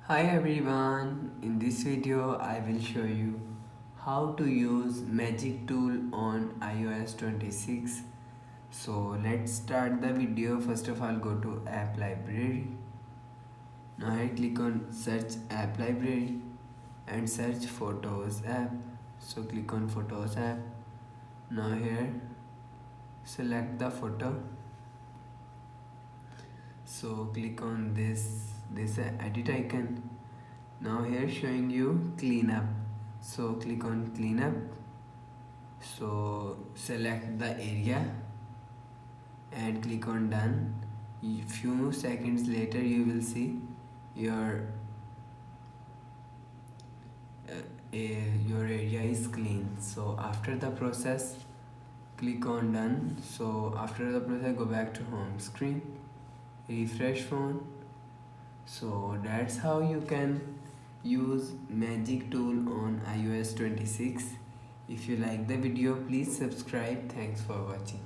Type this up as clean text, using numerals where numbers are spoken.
Hi everyone, in this video I will show you how to use magic tool on iOS 26. So let's start the video. First of all, go to app library. Now here click on search app library and search photos app. So click on photos app. Now here select the photo. So click on this edit icon. Now here showing you cleanup, so click on cleanup. So select the area and click on done. Few seconds later you will see your your area is clean. So after the process, click on done. So after the process, go back to home screen, refresh phone. So that's how you can use magic tool on iOS 26. If you like the video, please subscribe. Thanks for watching.